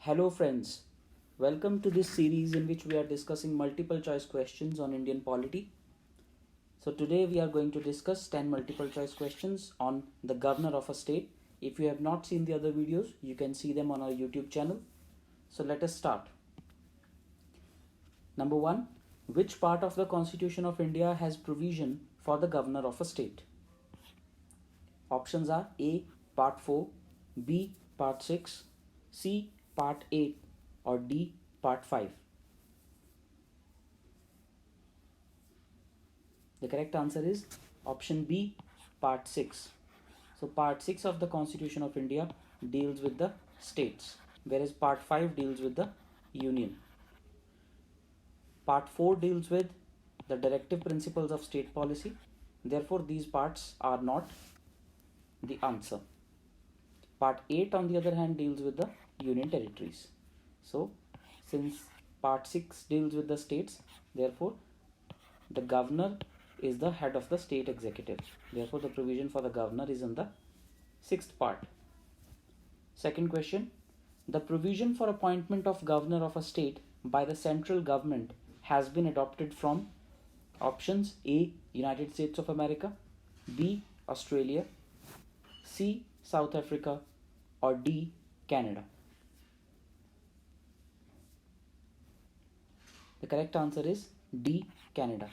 Hello friends, welcome to this series in which we are discussing multiple choice questions on Indian polity. So today we are going to discuss 10 multiple choice questions on the governor of a state. If you have not seen the other videos, you can see them on our YouTube channel. So let us start. Number 1. Which part of the Constitution of India has provision for the governor of a state? Options are A. Part 4, B. Part 6, C. Part 8 or D. Part 5. The correct answer is option B, Part 6. So Part 6 of the Constitution of India deals with the states, whereas Part 5 deals with the union. Part 4 deals with the directive principles of state policy. Therefore, these parts are not the answer. Part 8 on the other hand deals with the union territories. So since Part 6 deals with the states, therefore the governor is the head of the state executive. Therefore the provision for the governor is in the sixth part. Second question. The provision for appointment of governor of a state by the central government has been adopted from options A. United States of America, B. Australia, C. South Africa or D. Canada. The correct answer is D. Canada.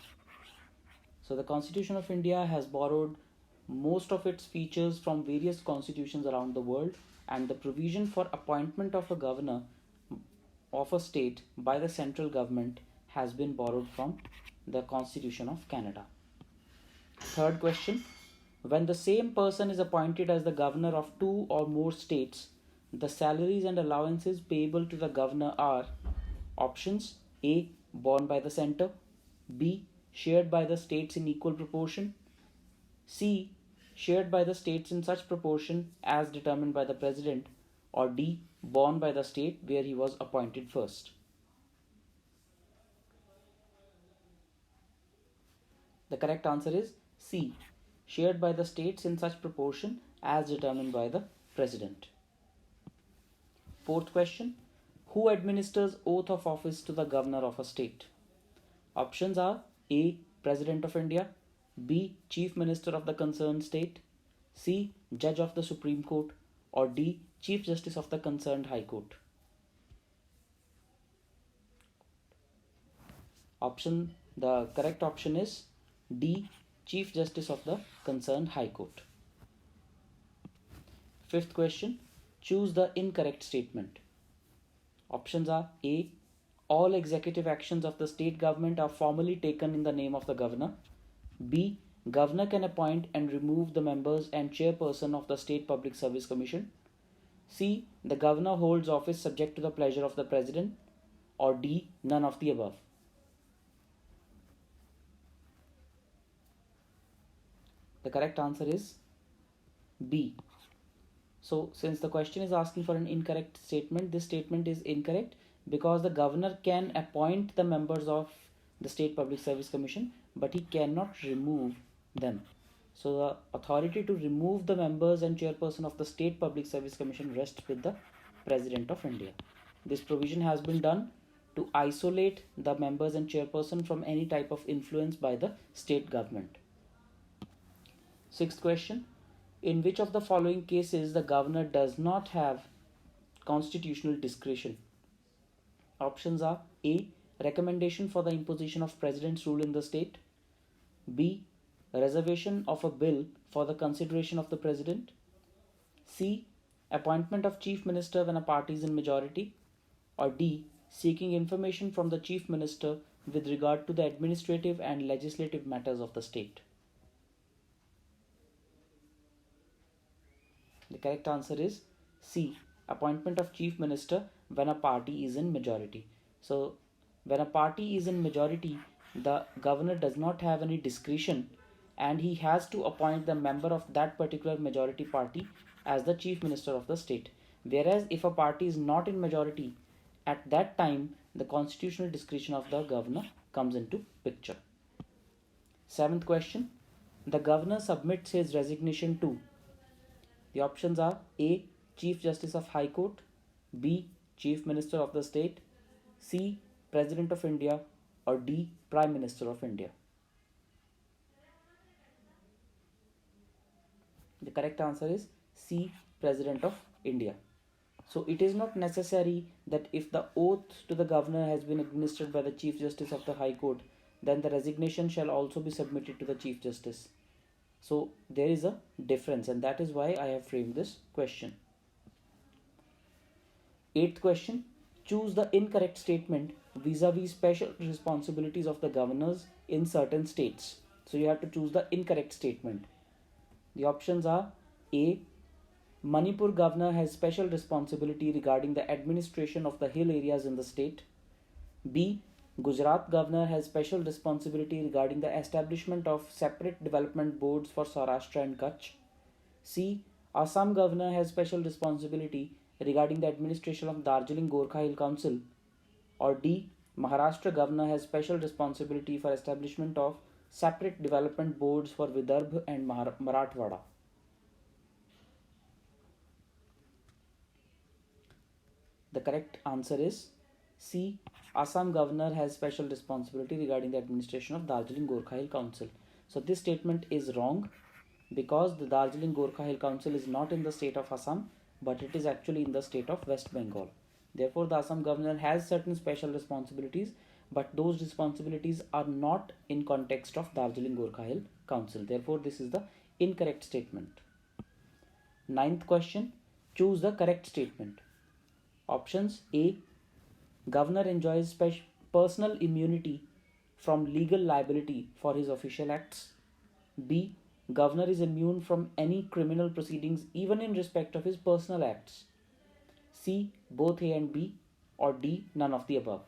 So the Constitution of India has borrowed most of its features from various constitutions around the world, and the provision for appointment of a governor of a state by the central government has been borrowed from the Constitution of Canada. Third question. When the same person is appointed as the governor of two or more states, the salaries and allowances payable to the governor are options A. Borne by the center, B. Shared by the states in equal proportion, C. Shared by the states in such proportion as determined by the president, or D. Borne by the state where he was appointed first. The correct answer is C. Shared by the states in such proportion as determined by the president. Fourth question. Who administers oath of office to the governor of a state? Options are A. President of India, B. Chief Minister of the concerned state, C. Judge of the Supreme Court, or D. Chief Justice of the concerned High Court. The correct option is D. Chief Justice of the concerned High Court. Fifth question. Choose the incorrect statement. Options are A. All executive actions of the state government are formally taken in the name of the governor. B. Governor can appoint and remove the members and chairperson of the State Public Service Commission. C. The governor holds office subject to the pleasure of the president. Or D. None of the above. The correct answer is B. So since the question is asking for an incorrect statement, this statement is incorrect because the governor can appoint the members of the State Public Service Commission, but he cannot remove them. So the authority to remove the members and chairperson of the State Public Service Commission rests with the President of India. This provision has been done to isolate the members and chairperson from any type of influence by the state government. Sixth question. In which of the following cases the governor does not have constitutional discretion? Options are A. Recommendation for the imposition of president's rule in the state, B. Reservation of a bill for the consideration of the president, C. Appointment of chief minister when a party is in majority, or D. Seeking information from the chief minister with regard to the administrative and legislative matters of the state. The correct answer is C. Appointment of chief minister when a party is in majority. So when a party is in majority, the governor does not have any discretion and he has to appoint the member of that particular majority party as the chief minister of the state. Whereas if a party is not in majority, at that time the constitutional discretion of the governor comes into picture. Seventh question. The governor submits his resignation to. The options are A. Chief Justice of High Court, B. Chief Minister of the state, C. President of India, or D. Prime Minister of India? The correct answer is C. President of India. So it is not necessary that if the oath to the governor has been administered by the Chief Justice of the High Court, then the resignation shall also be submitted to the Chief Justice. So there is a difference, and that is why I have framed this question. Eighth question. Choose the incorrect statement vis-a-vis special responsibilities of the governors in certain states. So you have to choose the incorrect statement. The options are A. Manipur governor has special responsibility regarding the administration of the hill areas in the state. B. Gujarat governor has special responsibility regarding the establishment of separate development boards for Saurashtra and Kutch. C. Assam governor has special responsibility regarding the administration of Darjeeling Gorkha Hill Council. Or D. Maharashtra governor has special responsibility for establishment of separate development boards for Vidarbha and Marathwada. The correct answer is C. Assam governor has special responsibility regarding the administration of Darjeeling Gorkha Hill Council. So this statement is wrong because the Darjeeling Gorkha Hill Council is not in the state of Assam, but it is actually in the state of West Bengal. Therefore, the Assam governor has certain special responsibilities, but those responsibilities are not in context of Darjeeling Gorkha Hill Council. Therefore, this is the incorrect statement. Ninth question. Choose the correct statement. Options A. Governor enjoys personal immunity from legal liability for his official acts. B. Governor is immune from any criminal proceedings even in respect of his personal acts. C. Both A and B, or D. None of the above.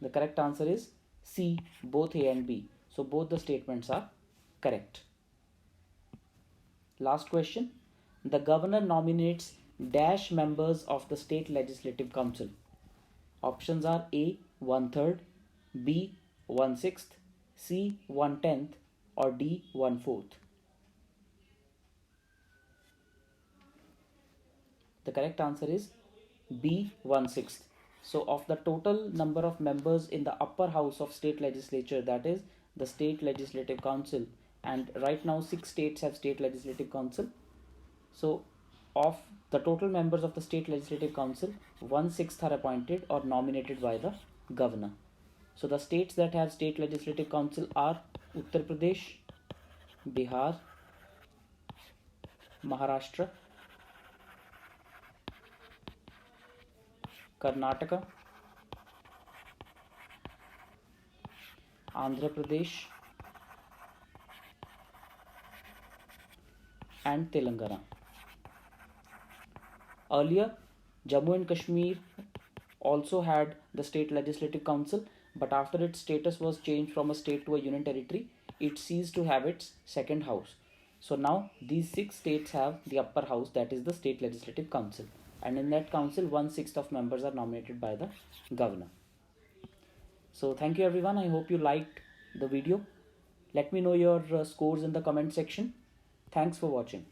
The correct answer is C. Both A and B. So both the statements are correct. Last question. The governor nominates dash members of the state legislative council. Options are A. 1/3, B. 1/6, C. 1/10, or D. 1/4. The correct answer is B. 1/6. So of the total number of members in the upper house of state legislature, that is the state legislative council, and right now 6 states have state legislative council. So of the total members of the state legislative council, 1/6 are appointed or nominated by the governor. So the states that have state legislative council are Uttar Pradesh, Bihar, Maharashtra, Karnataka, Andhra Pradesh, and Telangana. Earlier, Jammu and Kashmir also had the state legislative council, but after its status was changed from a state to a union territory, it ceased to have its second house. So now these 6 states have the upper house, that is the state legislative council, and in that council 1/6 of members are nominated by the governor. So thank you everyone. I hope you liked the video. Let me know your scores in the comment section. Thanks for watching.